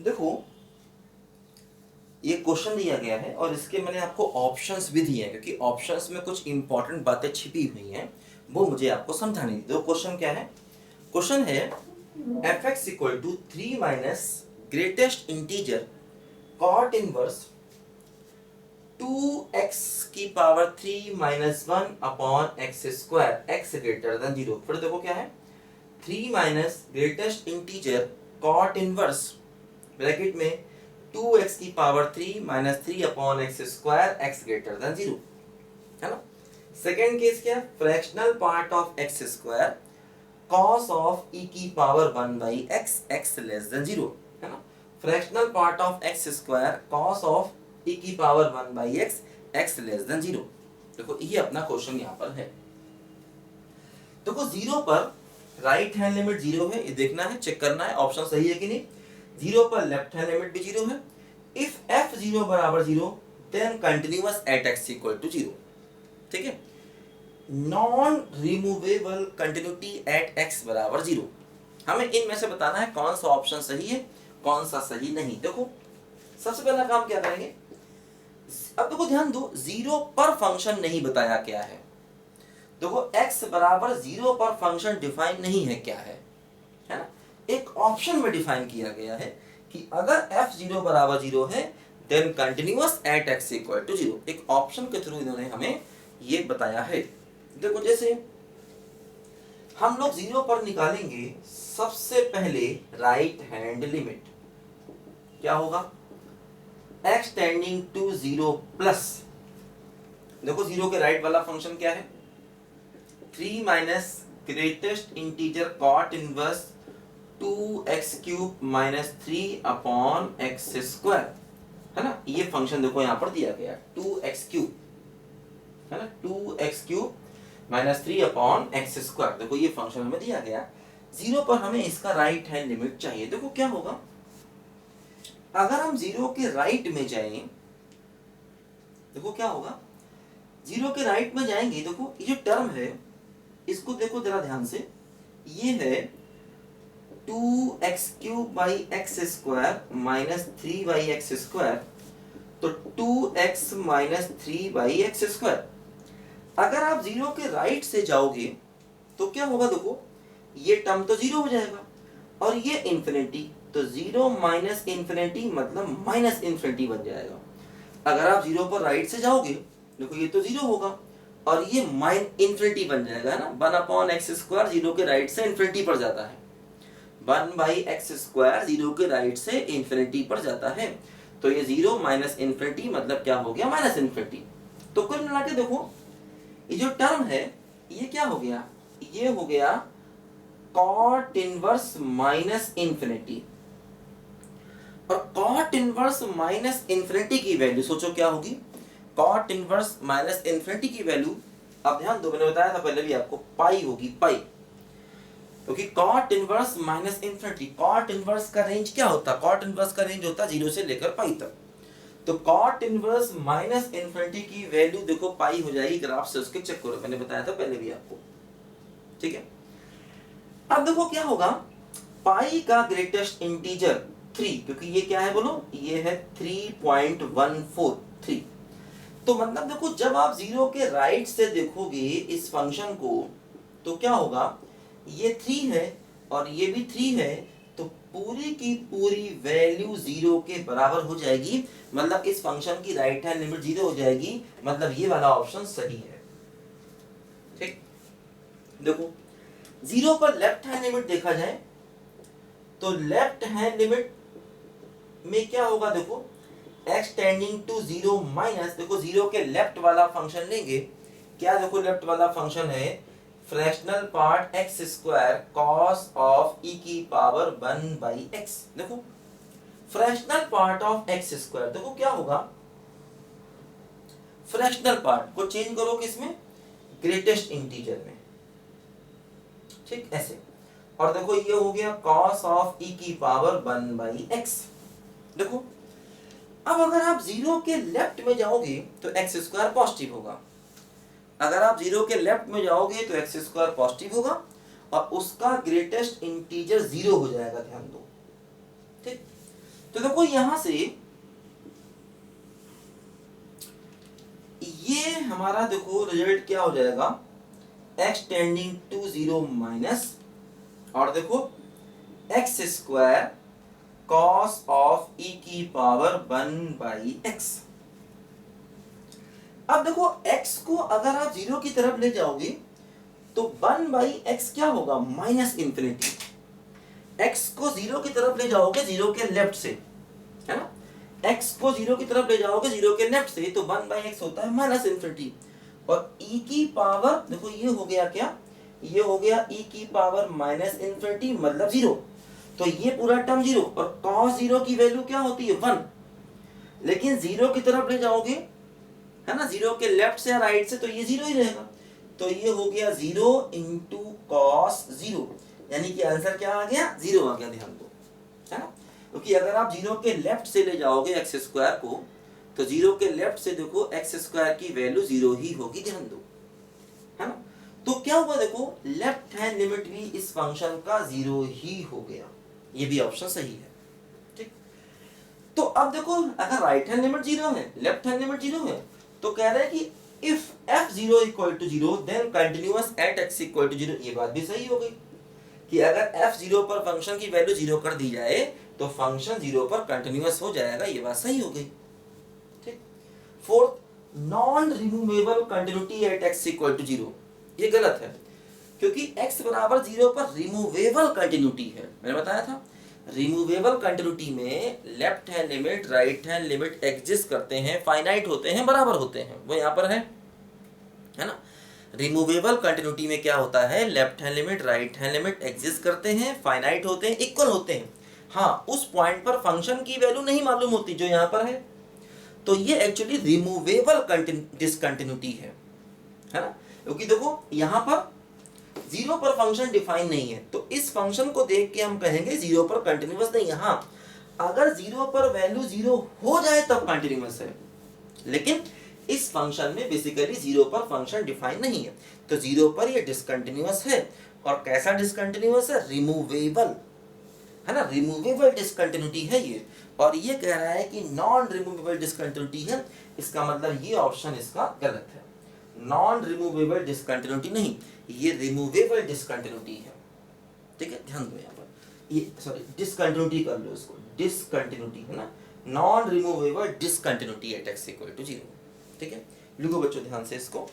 देखो ये क्वेश्चन दिया गया है और इसके मैंने आपको ऑप्शंस भी दिए हैं, क्योंकि ऑप्शंस में कुछ इंपॉर्टेंट बातें छिपी हुई हैं, वो मुझे आपको समझानी थी। तो क्वेश्चन क्या है? क्वेश्चन है f x equal to 3 minus greatest integer cot inverse 2x की power 3 minus 1 upon x square x greater than 0। फिर देखो क्या है, 3 minus greatest integer cot inverse bracket में 2x की power 3 minus 3 upon x square x greater than 0, है ना। Second case क्या है, fractional part of x square cos of e की power 1 by x x less than 0, है ना। Fractional part of x square cos of e की power 1 by x x less than 0। देखो ये अपना क्वेश्चन यहाँ पर है। देखो 0 पर राइट हैंड लिमिट 0 है, ये देखना है, चेक करना है ऑप्शन सही है कि नहीं। 0 पर लेफ्ट हैंड लिमिट भी 0 है। इफ f 0 बराबर 0 then continuous at x equal to 0, ठीक है। Non removable continuity at x बराबर 0। हमें इनमें से बताना है कौन सा ऑप्शन सही है, कौन सा सही नहीं। देखो सबसे पहला काम क्या करेंगे, अब देखो ध्यान दो, 0 पर फंक्शन नहीं बताया क्या है। देखो x बराबर 0 पर फंक्शन डिफाइन नहीं है क्या है ना। एक ऑप्शन में डिफाइन किया गया है कि अगर f 0 बराबर 0 है then continuous at x equal to 0। एक ऑप्शन के थ्रू इन्होंने हमें ये बताया है। देखो जैसे हम लोग 0 पर निकालेंगे सबसे पहले राइट हैंड लिमिट, क्या होगा, x टेंडिंग टू 0 प्लस, देखो 0 के राइट वाला फंक्शन क्या है, 3 minus greatest integer cot inverse 2x cube minus 3 upon x square, है ना। ये फंक्शन देखो यहाँ पर दिया गया 2x क्यूब, है ना, 2x cube minus 3 upon x square. देखो ये फंक्शन हमें दिया गया। 0 पर हमें इसका राइट हैंड लिमिट चाहिए। देखो क्या होगा, अगर हम 0 के राइट में जाएं, देखो क्या होगा, 0 के राइट में जाएंगे, देखो ये जो टर्म है इसको देखो जरा ध्यान से, ये है 2x cube by x square minus 3 by x square, तो 2x minus 3 by x square. अगर आप 0 के राइट से जाओगे तो क्या होगा, देखो ये टर्म तो 0 हो जाएगा और ये इंफिनिटी, तो 0 माइनस इंफिनिटी मतलब माइनस इंफिनिटी बन जाएगा। अगर आप 0 पर राइट से जाओगे, देखो ये तो 0 होगा और ये माइन इंफिनिटी बन जाएगा ना, 1 अपॉन एक्स स्क्वायर 0 के राइट से इंफिनिटी पर जाता है, 1 बाई एक्स स्क्वायर 0 के राइट से इंफिनिटी पर जाता है, तो ये 0 माइनस इंफिनिटी मतलब क्या हो गया, माइनस इंफिनिटी। तो कुल मिला के देखो ये जो टर्म है ये क्या हो गया, ये हो गया कॉट इनवर्स माइनस इंफिनिटी। और कॉट इनवर्स माइनस इंफिनिटी की वैल्यू सोचो क्या होगी, कॉट इनवर्स माइनस इंफिनिटी की वैल्यू, अब ध्यान दो मैंने बताया था पहले भी आपको, पाई होगी, पाई, क्योंकि cot inverse minus infinity, cot inverse का रेंज क्या होता है, कॉट इनवर्स का रेंज होता है 0 से लेकर पाई तक। तो कॉट इनवर्स माइनस इंफिनिटी की वैल्यू देखो पाई हो जाएगी, ग्राफ से उसके चेक करो, मैंने बताया था पहले भी आपको, ठीक है। अब देखो क्या होगा, पाई का ग्रेटेस्ट इंटीजर 3, क्योंकि ये क्या है बोलो, ये है 3.143। तो मतलब देखो जब आप 0 के राइट से देखोगे इस फंक्शन को तो क्या होगा, ये 3 है और ये भी 3 है, तो पूरी की पूरी वैल्यू 0 के बराबर हो जाएगी, मतलब इस फंक्शन की राइट हैंड लिमिट 0 हो जाएगी, मतलब ये वाला ऑप्शन सही है, ठीक। देखो 0 पर लेफ्ट हैंड लिमिट देखा जाए तो लेफ्ट हैंड लिमिट में क्या होगा, देखो x टेंडिंग टू 0 माइनस, देखो 0 के लेफ्ट वाला फंक्शन लेंगे, क्या देखो लेफ्ट वाला फंक्शन है fractional part x square cos of e की पावर 1 बाई एक्स। देखो fractional part of x square, देखो क्या होगा, फ्रैक्शनल पार्ट को चेंज करो किसमें, ग्रेटेस्ट इंटीजर में, ठीक ऐसे, और देखो ये हो गया cos ऑफ e की पावर 1 बाई एक्स। देखो अब अगर आप 0 के लेफ्ट में जाओगे तो एक्स स्क्वायर पॉजिटिव होगा, अगर आप 0 के लेफ्ट में जाओगे तो एक्स स्क्वायर पॉजिटिव होगा और उसका ग्रेटेस्ट इंटीजर 0 हो जाएगा, ध्यान दो, ठीक। तो देखो यहां से ये हमारा देखो रिजल्ट क्या हो जाएगा, x टेंडिंग टू 0 माइनस, और देखो x square cos of e की पावर 1/x। अब देखो x को अगर आप 0 की तरफ ले जाओगे तो 1/x क्या होगा, माइनस इंफिनिटी। x को 0 की तरफ ले जाओगे 0 के लेफ्ट से, है ना, x को 0 की तरफ ले जाओगे 0 के लेफ्ट से तो 1/x होता है माइनस इंफिनिटी। और e की पावर देखो ये हो गया क्या, ये हो गया e की पावर माइनस इंफिनिटी मतलब 0, तो ये पूरा टर्म 0, और cos 0 की वैल्यू क्या होती है 1, लेकिन 0 की तरफ ले जाओगे, है ना, 0 के लेफ्ट से या राइट से, तो ये 0 ही रहेगा, तो ये हो गया 0 इंटू कॉस 0, यानी कि आंसर क्या आ गया, 0 आ गया, ध्यान दो, है ना, क्योंकि अगर आप 0 के लेफ्ट से ले जाओगे एक्स स्क्वायर को तो 0 के लेफ्ट से देखो एक्स स्क्वायर की वैल्यू 0 ही होगी, ध्यान दो, है ना। तो क्या हुआ देखो, लेफ्ट हैंड लिमिट भी इस फंक्शन का 0 ही हो गया, ये भी ऑप्शन सही है, ठीक। तो अब देखो अगर राइट हैंड लिमिट 0 है, लेफ्ट हैंड लिमिट 0 है, तो कह रहे हैं कि if f0 equal to 0 then continuous at x equal to 0, ये बात भी सही हो गई कि अगर f0 पर फंक्शन की वैल्यू 0 कर दी जाए तो फंक्शन 0 पर कंटिन्यूअस हो जाएगा, ये बात सही हो गई, ठीक। Fourth, non removable continuity at x equal to 0, ये गलत है क्योंकि x बराबर 0 पर रिमूवेबल कंटिन्यूटी है, मैंने बताया था रिमूवेबल कंटिन्यूटी में left hand limit right hand limit exist करते हैं, फाइनाइट होते हैं, बराबर होते हैं, वो यहाँ पर है ना। रिमूवेबल कंटिन्यूटी में क्या होता है, left hand limit right hand limit exist करते हैं, फाइनाइट होते हैं, इक्वल होते हैं, हाँ उस पॉइंट पर फंक्शन की वैल्यू नहीं मालूम होती जो यहाँ पर है, तो ये एक्चुअली रिमूवेबल डिसकंटिन्यूटी है ना, क्योंकि देखो यहाँ पर 0 पर फंक्शन डिफाइन नहीं है, तो इस फंक्शन को देख के हम कहेंगे 0 पर कंटिन्यूअस नहीं है, हाँ अगर 0 पर वैल्यू 0 हो जाए तब कंटिन्यूअस है, लेकिन इस फंक्शन में बेसिकली 0 पर फंक्शन डिफाइन नहीं है, तो 0 पर ये डिसकंटिन्यूअस है, और कैसा डिसकंटिन्यूअस है, रिमूवेबल, है ना, रिमूवेबल डिसकंटिन्यूटी है ये, और ये कह रहा है कि नॉन रिमूवेबल डिसकंटिन्यूटी है, इसका मतलब ये ऑप्शन इसका गलत है, नॉन रिमूवेबल डिसकंटिन्यूटी नहीं, ये रिमूवेबल डिसकंटिन्यूटी है, ठीक है, ध्यान दो यहाँ पर, ये सॉरी डिसकंटिन्यूटी कर लो इसको, डिसकंटिन्यूटी है ना, non removable discontinuity at x equal to 0, ठीक है, लिखो बच्चों ध्यान से इसको।